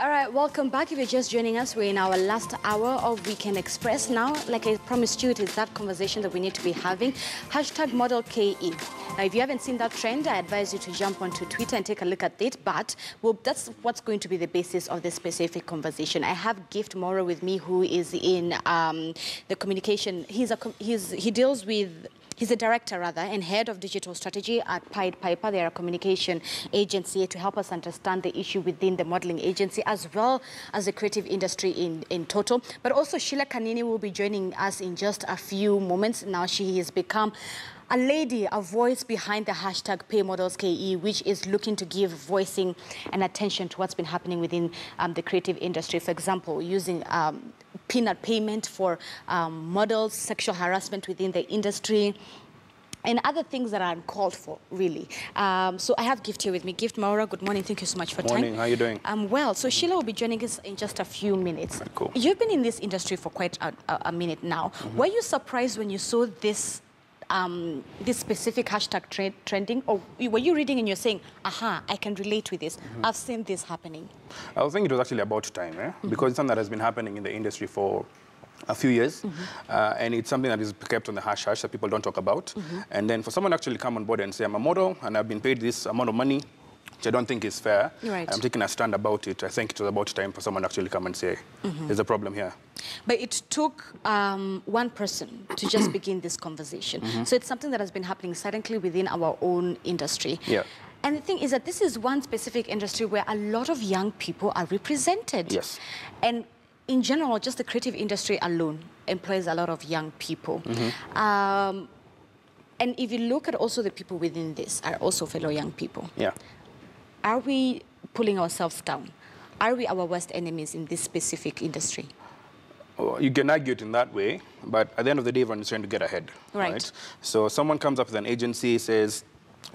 All right, welcome back. If you're just joining us, we're in our last hour of Weekend Express now. Like I promised you, it is that conversation that we need to be having. Hashtag Model KE. Now, if you haven't seen that trend, I advise you to jump onto Twitter and take a look at it. But that's what's going to be the basis of this specific conversation. I have Gift Mora with me, who is in the communication. He deals with... He's a director, rather, and head of digital strategy at Pied Piper. They are a communication agency to help us understand the issue within the modeling agency as well as the creative industry in total. But also, Sheila Kanini will be joining us in just a few moments. Now, she has become a lady, a voice behind the hashtag PayModelsKE, which is looking to give voicing and attention to what's been happening within the creative industry. For example, using peanut payment for models, sexual harassment within the industry, and other things that are uncalled for, really. So I have Gift here with me. Gift Maura, good morning. Thank you so much for time. Morning. How are you doing? I'm well. So Sheila will be joining us in just a few minutes. Cool. You've been in this industry for quite a minute now. Were you surprised when you saw this this specific hashtag trending, or were you reading and you're saying, aha, I can relate with this, I've seen this happening? I think it was actually about time, because it's something that has been happening in the industry for a few years, and it's something that is kept on the hush that people don't talk about. And then for someone to actually come on board and say, I'm a model and I've been paid this amount of money, which I don't think is fair, right. I'm taking a stand about it. I think it was about time for someone to actually come and say, there's a problem here. But it took one person to just begin this conversation. So it's something that has been happening silently within our own industry. Yeah. And the thing is that this is one specific industry where a lot of young people are represented. Yes. And in general, just the creative industry alone employs a lot of young people. And if you look at also the people within this are also fellow young people. Yeah. Are we pulling ourselves down? Are we our worst enemies in this specific industry? Well, you can argue it in that way, but at the end of the day, everyone is trying to get ahead. Right. So someone comes up with an agency, says,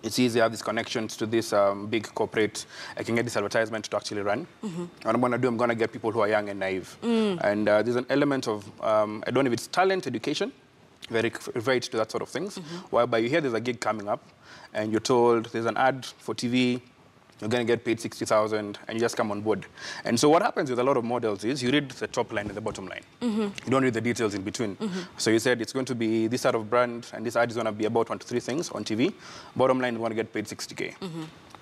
it's easy, I have these connections to this big corporate, I can get this advertisement to actually run. What I'm going to do, I'm going to get people who are young and naive. And there's an element of, I don't know if it's talent, education, very right to that sort of things, whereby you hear there's a gig coming up, and you're told there's an ad for TV, you're going to get paid 60,000, and you just come on board. And so what happens with a lot of models is you read the top line and the bottom line. You don't read the details in between. So you said it's going to be this sort of brand, and this ad is going to be about 1 to 3 things on TV. Bottom line, you want to get paid 60K.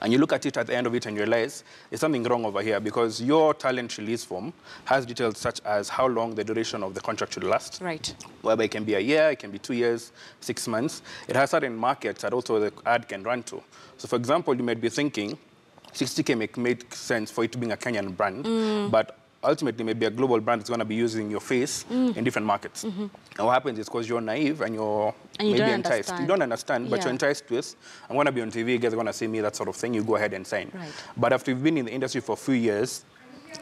And you look at it at the end of it and you realize there's something wrong over here, because your talent release form has details such as how long the duration of the contract should last. Right. Whereby it can be a year, it can be 2 years, 6 months. It has certain markets that also the ad can run to. So for example, you might be thinking, 60K make sense for it to be a Kenyan brand, but ultimately maybe a global brand is going to be using your face in different markets. And what happens is because you're naive and you're maybe enticed. You don't understand, but you're enticed with, I'm going to be on TV, you guys are going to see me, that sort of thing, you go ahead and sign. Right. But after you've been in the industry for a few years,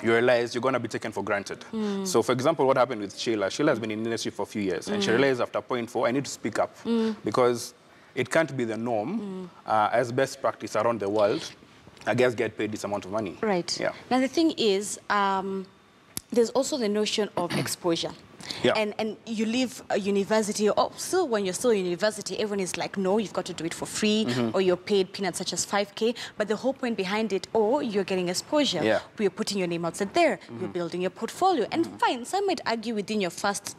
you realize you're going to be taken for granted. So for example, what happened with Sheila? Sheila has been in the industry for a few years, and she realized after point 4, I need to speak up, because it can't be the norm as best practice around the world. I guess get paid this amount of money. Right. Yeah. Now the thing is, there's also the notion of exposure. Yeah. And you leave a university, or still when you're still in university, everyone is like, no, you've got to do it for free, or you're paid peanuts such as 5K. But the whole point behind it, you're getting exposure. Yeah. You're putting your name outside there. You're building your portfolio. And fine, some might argue within your first,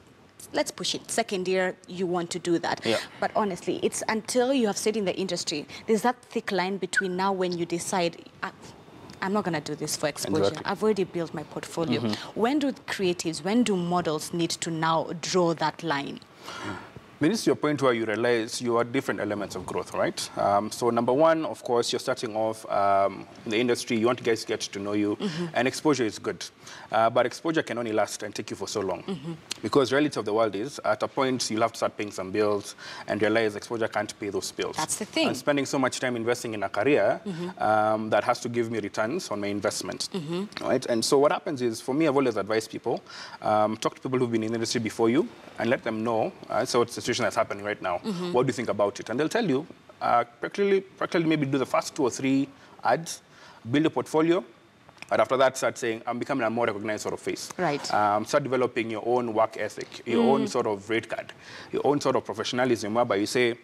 let's push it, second year, you want to do that. Yeah. But honestly, it's until you have stayed in the industry, there's that thick line between now when you decide, I'm not going to do this for exposure. Exactly. I've already built my portfolio. When do creatives, when do models need to now draw that line? This is your point where you realize you are different elements of growth, right? So number one, of course, you're starting off in the industry. You want to guys get to know you, and exposure is good. But exposure can only last and take you for so long. Because reality of the world is, at a point, you'll have to start paying some bills and realize exposure can't pay those bills. That's the thing. I'm spending so much time investing in a career that has to give me returns on my investment, right? And so what happens is, for me, I've always advised people, talk to people who've been in the industry before you and let them know, so it's the situation that's happening right now. What do you think about it? And they'll tell you, practically maybe do the first 2 or 3 ads, build a portfolio, and after that start saying, I'm becoming a more recognized sort of face. Right. Start developing your own work ethic, your own sort of rate card, your own sort of professionalism, whereby you say,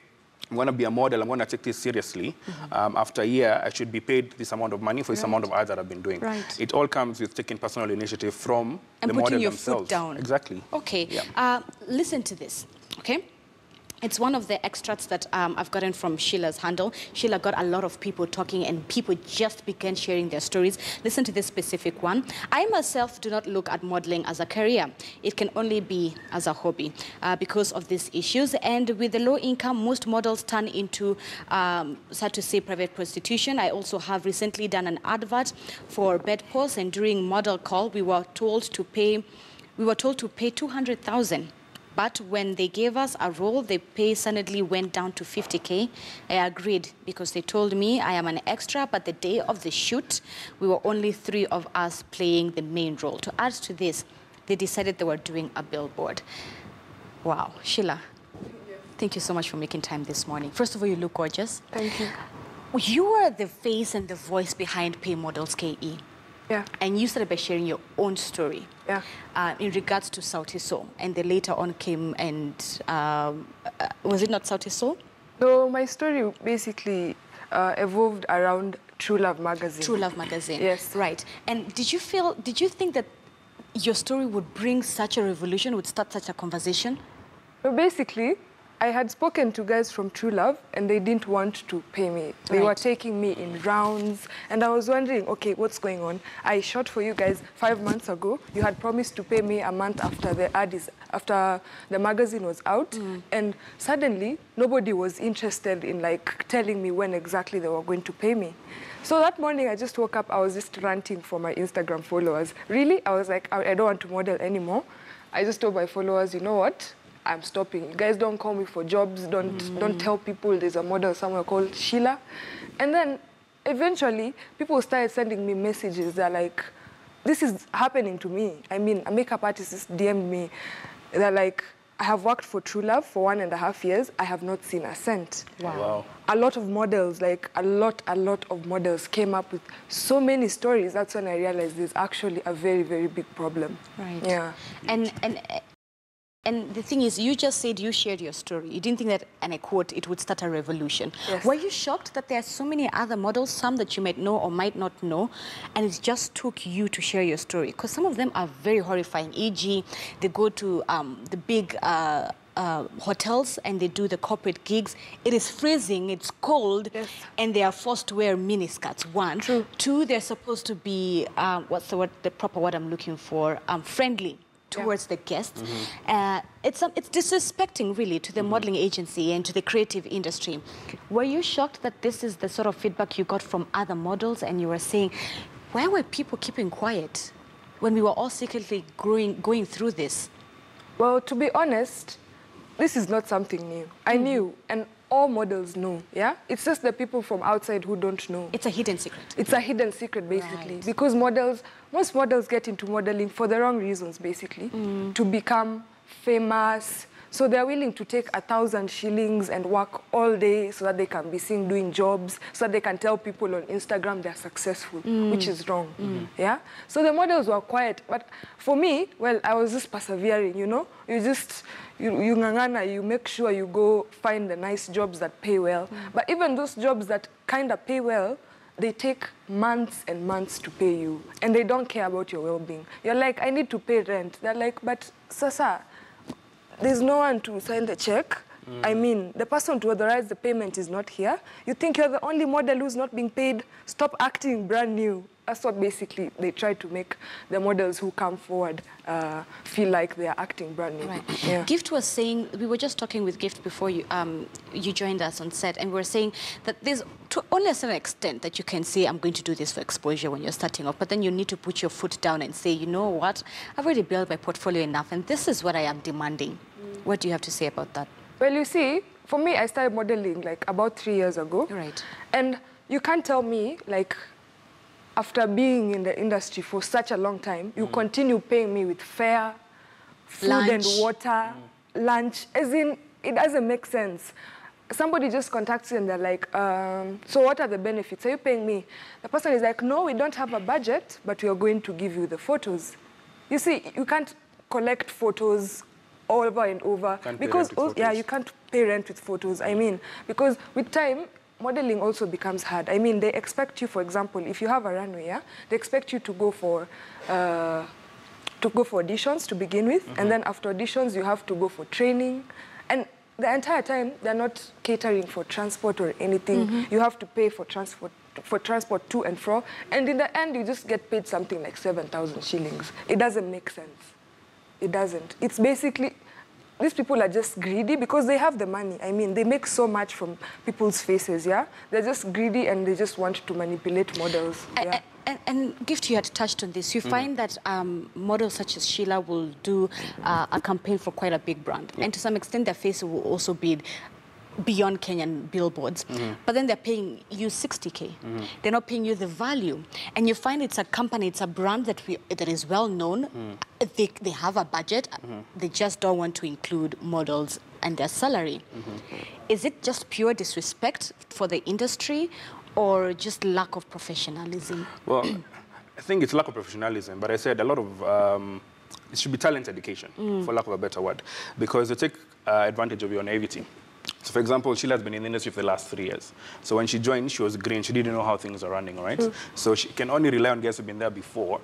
I'm going to be a model, I'm going to take this seriously. After a year, I should be paid this amount of money for this amount of ads that I've been doing. Right. It all comes with taking personal initiative from and the model themselves. And putting your foot down. Exactly. Okay. Yeah. Listen to this, okay? It's one of the extracts that I've gotten from Sheila's handle. Sheila got a lot of people talking and people just began sharing their stories. Listen to this specific one. I myself do not look at modeling as a career. It can only be as a hobby because of these issues. And with the low income, most models turn into, sad to say, private prostitution. I also have recently done an advert for bedposts, and during model call, we were told to pay 200,000. But when they gave us a role, the pay suddenly went down to 50K. I agreed because they told me I am an extra, but the day of the shoot, we were only 3 of us playing the main role. To add to this, they decided they were doing a billboard. Wow. Sheila, thank you so much for making time this morning. First of all, you look gorgeous. Thank you. You are the face and the voice behind Pay Models KE. Yeah. And you started by sharing your own story. Yeah. In regards to Sauti Sol, and then later on came and was it not Sauti Sol? No, my story basically evolved around True Love magazine. True Love magazine. Yes. Right. And did you think that your story would bring such a revolution, would start such a conversation? So basically, I had spoken to guys from True Love and they didn't want to pay me. They were taking me in rounds and I was wondering, okay, what's going on? I shot for you guys 5 months ago. You had promised to pay me a month after after the magazine was out. And suddenly, nobody was interested in like telling me when exactly they were going to pay me. So that morning, I just woke up, I was just ranting for my Instagram followers. Really, I was like, I don't want to model anymore. I just told my followers, you know what? I'm stopping. You guys don't call me for jobs. Don't tell people there's a model somewhere called Sheila. And then eventually, people started sending me messages. They're like, this is happening to me. I mean, a makeup artist just DM'd me. They're like, I have worked for True Love for 1.5 years. I have not seen a cent. Wow. A lot of models, like a lot of models came up with so many stories. That's when I realized there's actually a very, very big problem. Right. Yeah. And the thing is, you just said you shared your story. You didn't think that, and I quote, it would start a revolution. Yes. Were you shocked that there are so many other models, some that you might know or might not know, and it just took you to share your story? Because some of them are very horrifying. E.g., they go to the big hotels and they do the corporate gigs. It is freezing, it's cold, yes, and they are forced to wear miniskirts, 1. True. 2, they're supposed to be, what's the word, the proper word I'm looking for, friendly towards the guests. It's disrespecting, really, to the modeling agency and to the creative industry. Were you shocked that this is the sort of feedback you got from other models and you were saying, why were people keeping quiet when we were all secretly going through this? Well, to be honest, this is not something new. I knew, and all models know, yeah? It's just the people from outside who don't know. It's a hidden secret. It's a hidden secret, basically. Right. Because most models get into modeling for the wrong reasons, basically. To become famous. So they're willing to take 1,000 shillings and work all day so that they can be seen doing jobs, so that they can tell people on Instagram they're successful, which is wrong, yeah? So the models were quiet. But for me, well, I was just persevering, you know? You ngangana, you make sure you go find the nice jobs that pay well. But even those jobs that kind of pay well, they take months and months to pay you. And they don't care about your well-being. You're like, I need to pay rent. They're like, but Sasa, there's no one to sign the check. I mean, the person to authorize the payment is not here. You think you're the only model who's not being paid? Stop acting brand new. That's what basically they try to make the models who come forward feel like they are acting brand new. Right. Yeah. Gift was saying, we were just talking with Gift before you joined us on set, and we were saying that there's to only a certain extent that you can say, I'm going to do this for exposure when you're starting off, but then you need to put your foot down and say, you know what, I've already built my portfolio enough, and this is what I am demanding. What do you have to say about that? Well, you see, for me, I started modeling like about 3 years ago. Right. And you can't tell me, like, after being in the industry for such a long time, you continue paying me with fare, food lunch, and water, lunch, as in, it doesn't make sense. Somebody just contacts you and they're like, so what are the benefits? Are you paying me? The person is like, no, we don't have a budget, but we are going to give you the photos. You see, you can't collect photos over and over. Because, yeah, you can't pay rent with photos. I mean, because with time, modeling also becomes hard. I mean, they expect you, for example, if you have a runway, yeah, they expect you to go for auditions to begin with, and then after auditions, you have to go for training. And the entire time, they're not catering for transport or anything. You have to pay for transport to and fro. And in the end, you just get paid something like 7,000 shillings. It doesn't make sense. It doesn't. It's basically, these people are just greedy because they have the money. I mean, they make so much from people's faces, yeah? They're just greedy and they just want to manipulate models. Yeah. And Gift, you had touched on this. You find that models such as Sheila will do a campaign for quite a big brand. And to some extent, their face will also be beyond Kenyan billboards. But then they're paying you 60K. They're not paying you the value. And you find it's a company, it's a brand that is well known. They have a budget. They just don't want to include models and their salary. Is it just pure disrespect for the industry, or just lack of professionalism? Well, I think it's lack of professionalism, but I said a lot of, it should be talent education, for lack of a better word, because they take advantage of your naivety. So, for example, Sheila's been in the industry for the last 3 years. So when she joined, she was green. She didn't know how things are running, right? So she can only rely on guys who've been there before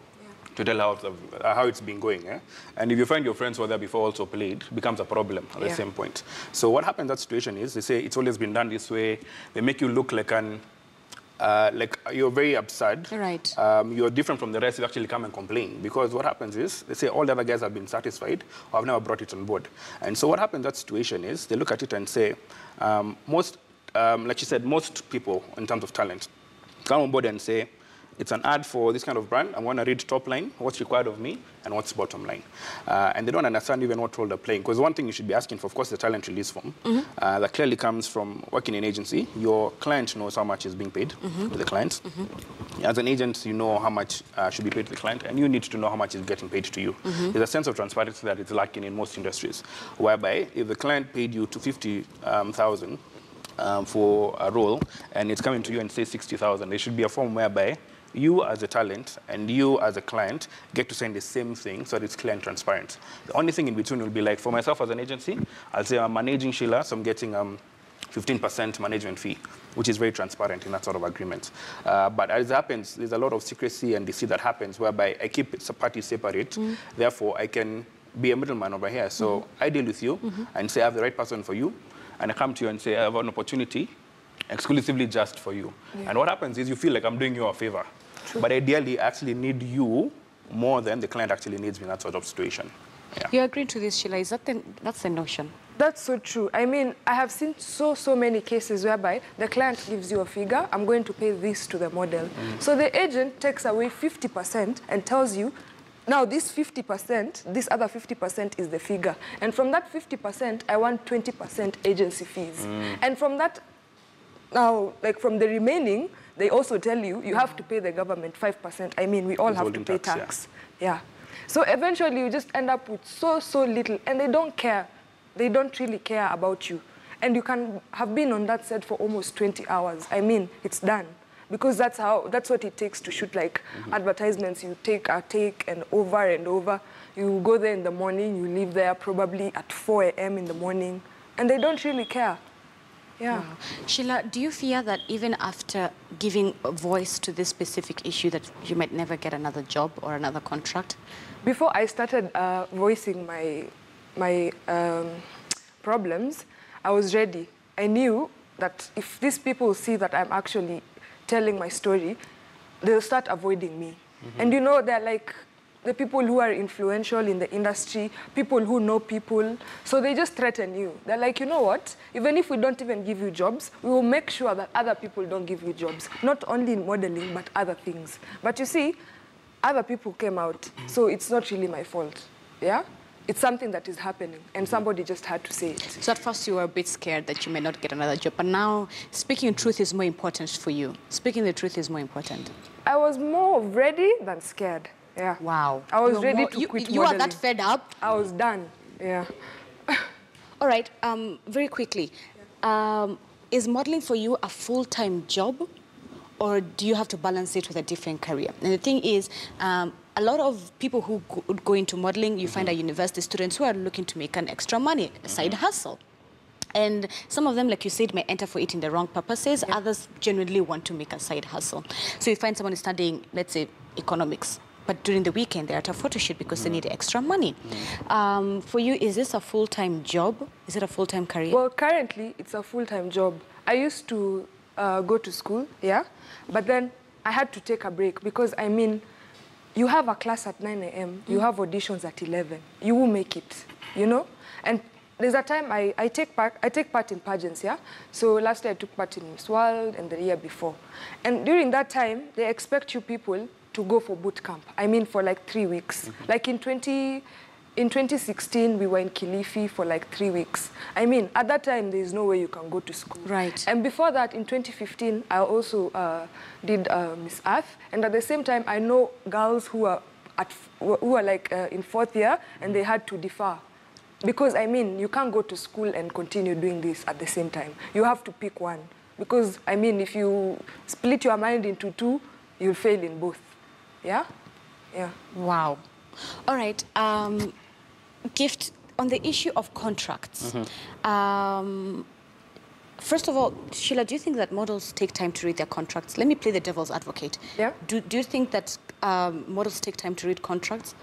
to tell how it's been going. Eh? And if you find your friends who were there before also played, it becomes a problem at the same point. So what happens in that situation is they say it's always been done this way. They make you look like like you're very absurd. Right. You're different from the rest. You actually come and complain, because what happens is they say all the other guys have been satisfied or have never brought it on board. And so what happens in that situation is they look at it and say, like you said, most people in terms of talent come on board and say, it's an ad for this kind of brand. I want to read top line, what's required of me, and what's bottom line. And they don't understand even what role they're playing. Because one thing you should be asking for, of course, the talent release form. That clearly comes from working in an agency. Your client knows how much is being paid to the client. As an agent, you know how much should be paid to the client, and you need to know how much is getting paid to you. There's a sense of transparency that is lacking in most industries, whereby if the client paid you to 50,000 for a role, and it's coming to you and says 60,000, there should be a form whereby you as a talent and you as a client get to sign the same thing so that it's clear and transparent. The only thing in between will be like, for myself as an agency, I'll say I'm managing Sheila, so I'm getting 15% management fee, which is very transparent in that sort of agreement. But as it happens, there's a lot of secrecy and deceit that happens whereby I keep parties separate, therefore I can be a middleman over here. So I deal with you and say I have the right person for you, and I come to you and say I have an opportunity exclusively just for you. And what happens is you feel like I'm doing you a favor. But ideally, I actually need you more than the client actually needs me in that sort of situation. You agree to this, Sheila? Is that that's the notion? That's so true. I mean, I have seen so many cases whereby the client gives you a figure, I'm going to pay this to the model. So the agent takes away 50% and tells you, now this 50%, this other 50% is the figure. And from that 50%, I want 20% agency fees. And from that, now, like from the remaining, they also tell you, you have to pay the government 5%. I mean, we all have to pay tax. Yeah. So eventually, you just end up with so little, and they don't care. They don't really care about you. And you can have been on that set for almost 20 hours. I mean, it's done. Because that's what it takes to shoot like advertisements. You take and over. You go there in the morning, you leave there probably at 4 a.m. in the morning, and they don't really care. Yeah. Wow. Sheila, do you fear that even after giving a voice to this specific issue that you might never get another job or another contract? Before I started voicing my problems, I was ready. I knew that if these people see that I'm actually telling my story, they'll start avoiding me. And you know, they're like the people who are influential in the industry, people who know people. So they just threaten you. They're like, you know what? Even if we don't even give you jobs, we will make sure that other people don't give you jobs. Not only in modeling, but other things. But you see, other people came out. So it's not really my fault. Yeah? It's something that is happening, and somebody just had to say it. So at first you were a bit scared that you may not get another job, but now speaking the truth is more important for you. Speaking the truth is more important. I was more ready than scared. Yeah. Wow. I was ready to quit modeling. You are that fed up? I was done. Yeah. All right. Very quickly, is modeling for you a full-time job, or do you have to balance it with a different career? And the thing is, a lot of people who go into modeling, you find are university students who are looking to make an extra money, a side hustle. And some of them, like you said, may enter for it in the wrong purposes. Others genuinely want to make a side hustle. So you find someone is studying, let's say, economics, but during the weekend they're at a photo shoot because they need extra money. For you, is this a full-time job? Is it a full-time career? Well, currently it's a full-time job. I used to go to school, but then I had to take a break because, I mean, you have a class at 9 a.m., you have auditions at 11. You will make it, you know? And there's a time I take part in pageants, So last year I took part in Miss World and the year before. And during that time, they expect you people to go for boot camp. I mean, for like 3 weeks. Like in 2016, we were in Kilifi for like 3 weeks. I mean, at that time, there's no way you can go to school. Right. And before that, in 2015, I also did Miss Earth. And at the same time, I know girls who are like in 4th year, and they had to defer. Because, I mean, you can't go to school and continue doing this at the same time. You have to pick one. Because, I mean, if you split your mind into two, you'll fail in both. Yeah? Yeah. Wow. All right. Gift, on the issue of contracts. First of all, Sheila, do you think that models take time to read their contracts? Let me play the devil's advocate. Yeah. Do you think that models take time to read contracts?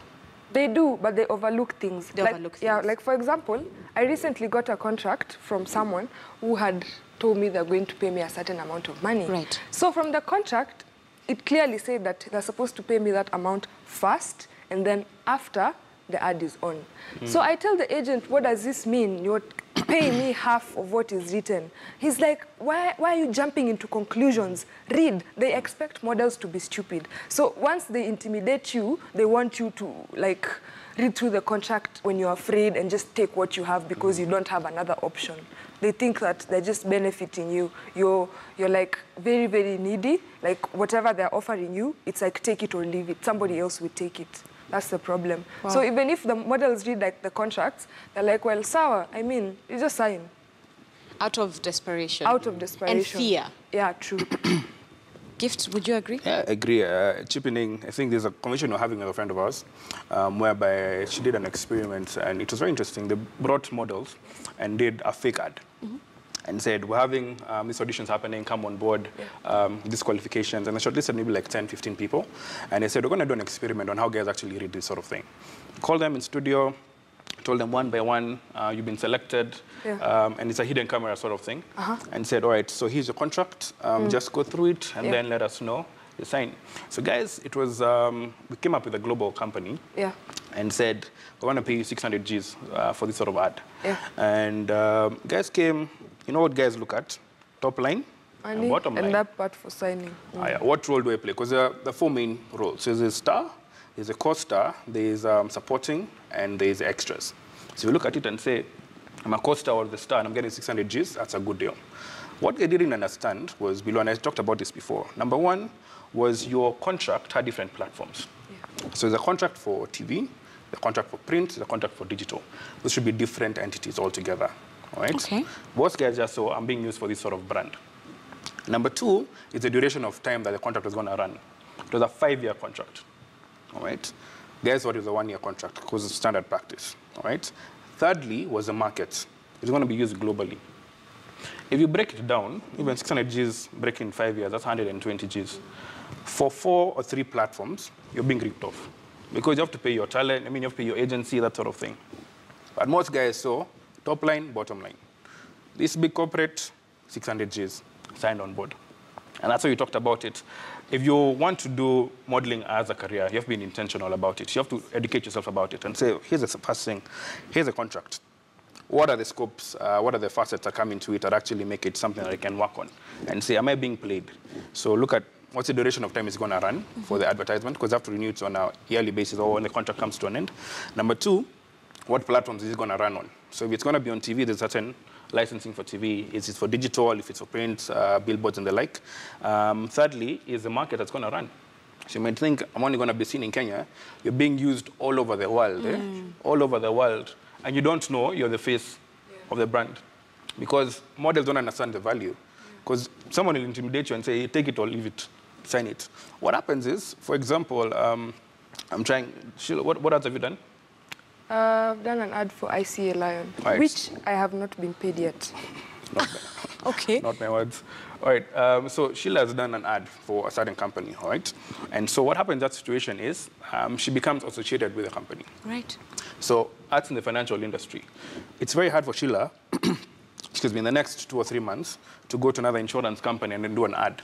They do, but they overlook things. They overlook things. Yeah, like for example, I recently got a contract from someone who had told me they're going to pay me a certain amount of money. Right. So from the contract, it clearly said that they're supposed to pay me that amount first, and then after the ad is on. So I tell the agent, what does this mean? You're paying me half of what is written. He's like, why are you jumping into conclusions? Read. They expect models to be stupid. So once they intimidate you, they want you to like read through the contract when you're afraid and just take what you have because you don't have another option. They think that they're just benefiting you. You're like very, very needy. Like whatever they're offering you, it's like take it or leave it. Somebody else will take it. That's the problem. Wow. So even if the models read like the contracts, they're like, well, sour, I mean, you just sign. Out of desperation. Out of desperation. And fear. Yeah, true. Gift, would you agree? Yeah, I agree. Chipping, I think there's a conversation we're having with a friend of ours whereby she did an experiment, and it was very interesting. They brought models and did a fake ad. And said, we're having these auditions happening, come on board, these qualifications. And they shortlisted maybe like 10, 15 people. And they said, we're going to do an experiment on how guys actually read this sort of thing. Called them in studio, told them one by one, you've been selected, and it's a hidden camera sort of thing. And said, all right, so here's your contract, just go through it, and then let us know. You sign. So guys, it was, we came up with a global company and said, we want to pay you 600 Gs for this sort of ad. And guys came. You know what guys look at? Top line and bottom line. And that part for signing. What role do I play? Because there are the 4 main roles. So there's a star, there's a co-star, there's supporting, and there's extras. So you look at it and say, I'm a co-star or the star, and I'm getting 600 Gs, that's a good deal. What they didn't understand was below, and I talked about this before. Number one was your contract had different platforms. So there's a contract for TV, the contract for print, the contract for digital. Those should be different entities altogether. All right? Okay. Most guys just saw, I'm being used for this sort of brand. Number two is the duration of time that the contract was going to run. It was a 5-year contract. All right? Guys thought it was a 1-year contract because it's standard practice. All right? Thirdly was the market. It's going to be used globally. If you break it down, even 600 Gs break in 5 years, that's 120 Gs. For 4 or 3 platforms, you're being ripped off. Because you have to pay your talent, you have to pay your agency, that sort of thing. But most guys saw top line, bottom line. This big corporate, 600 Gs, signed on board. And that's how you talked about it. If you want to do modeling as a career, you have to be intentional about it. You have to educate yourself about it and say, here's the first thing, here's a contract. What are the scopes, what are the facets that come into it that actually make it something that I can work on? And say, am I being played? So look at what's the duration of time it's going to run for the advertisement, because I have to renew it on a yearly basis or when the contract comes to an end. Number two, what platforms is it going to run on? So if it's going to be on TV, there's certain licensing for TV. Is it for digital? If it's for print, billboards and the like. Thirdly, is the market that's going to run. So you might think, I'm only going to be seen in Kenya. You're being used all over the world, all over the world. And you don't know you're the face of the brand. Because models don't understand the value. Because someone will intimidate you and say, take it or leave it, sign it. What happens is, for example, I'm trying. Sheila, what else have you done? I've done an ad for ICA Lion, Right. which I have not been paid yet. Okay. Not my words. All right. So Sheila has done an ad for a certain company, all right? And so what happens in that situation is she becomes associated with the company. Right. So ads in the financial industry, it's very hard for Sheila, excuse me, in the next 2 or 3 months to go to another insurance company and then do an ad,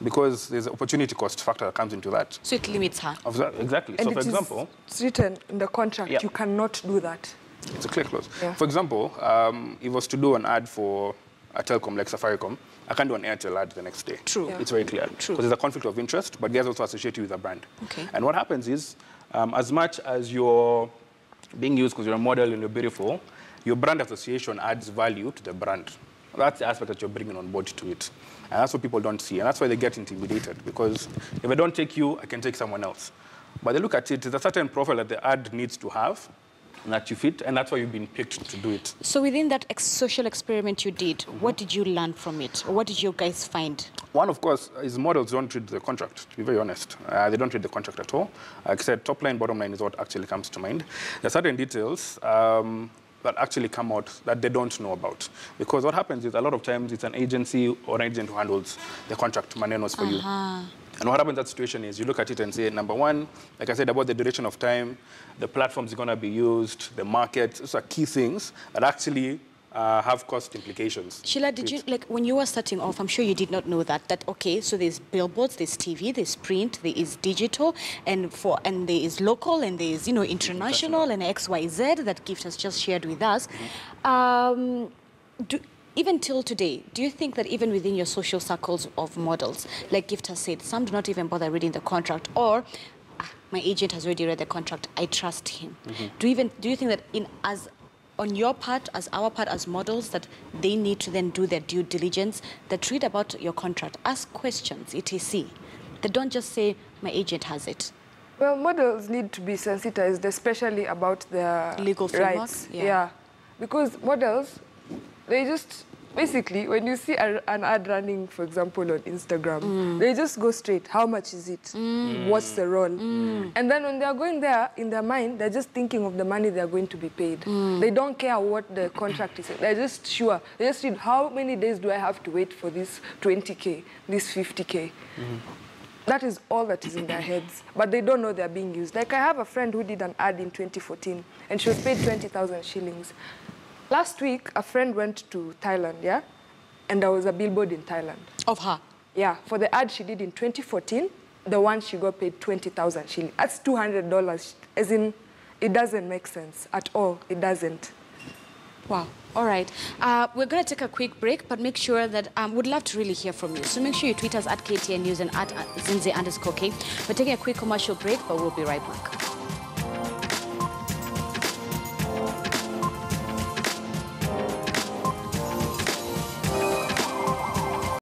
because there's an opportunity cost factor that comes into that. So it limits her. Exactly. And So for example, it's written in the contract, Yeah. you cannot do that. it's a clear clause. Yeah. For example, if I was to do an ad for a telecom like Safaricom, I can't do an Airtel ad the next day. True. Yeah. It's very clear. True. Because there's a conflict of interest, but guys also associate you with a brand. Okay. And what happens is, as much as you're being used because you're a model and you're beautiful, your brand association adds value to the brand. That's the aspect that you're bringing on board to it. And that's what people don't see. And that's why they get intimidated. Because if I don't take you, I can take someone else. But they look at it, there's a certain profile that the ad needs to have and that you fit, and that's why you've been picked to do it. So within that social experiment you did, what did you learn from it? Or what did you guys find? One, of course, is models don't read the contract, to be very honest. They don't read the contract at all. Like I said, top line, bottom line is what actually comes to mind. There are certain details that actually come out that they don't know about. Because what happens is a lot of times it's an agency or an agent who handles the contract manenos for you. And what happens in that situation is you look at it and say, number one, like I said, about the duration of time, the platforms are going to be used, the market. Those are key things that actually have cost implications. Sheila, did you, like, when you were starting off, I'm sure you did not know that, okay, so there's billboards, there's TV, there's print, there is digital, and there is local, and there is, international, and XYZ that Gift has just shared with us. Even till today, do you think that even within your social circles of models, like Gift has said, some do not even bother reading the contract, or my agent has already read the contract, I trust him. Do you think that on your part, as our part, as models, that they need to then do their due diligence, that read about your contract, ask questions, etc. They don't just say, my agent has it. Well, models need to be sensitized, especially about their legal framework. rights. Yeah. Because models, they just, basically, when you see an ad running, for example, on Instagram, they just go straight, how much is it? What's the role? And then when they're going there, in their mind, they're just thinking of the money they're going to be paid. They don't care what the contract is. They're just sure. They just read, how many days do I have to wait for this 20K, this 50K? That is all that is in their heads. But they don't know they're being used. Like, I have a friend who did an ad in 2014, and she was paid 20,000 shillings. Last week, a friend went to Thailand, yeah? And there was a billboard in Thailand. Of her? Yeah, for the ad she did in 2014, the one she got paid 20,000 shillings. That's $200. As in, it doesn't make sense at all. It doesn't. Wow. All right. We're going to take a quick break, but make sure that we'd love to really hear from you. So make sure you tweet us at KTN News and at Zinze_K. We're taking a quick commercial break, but we'll be right back.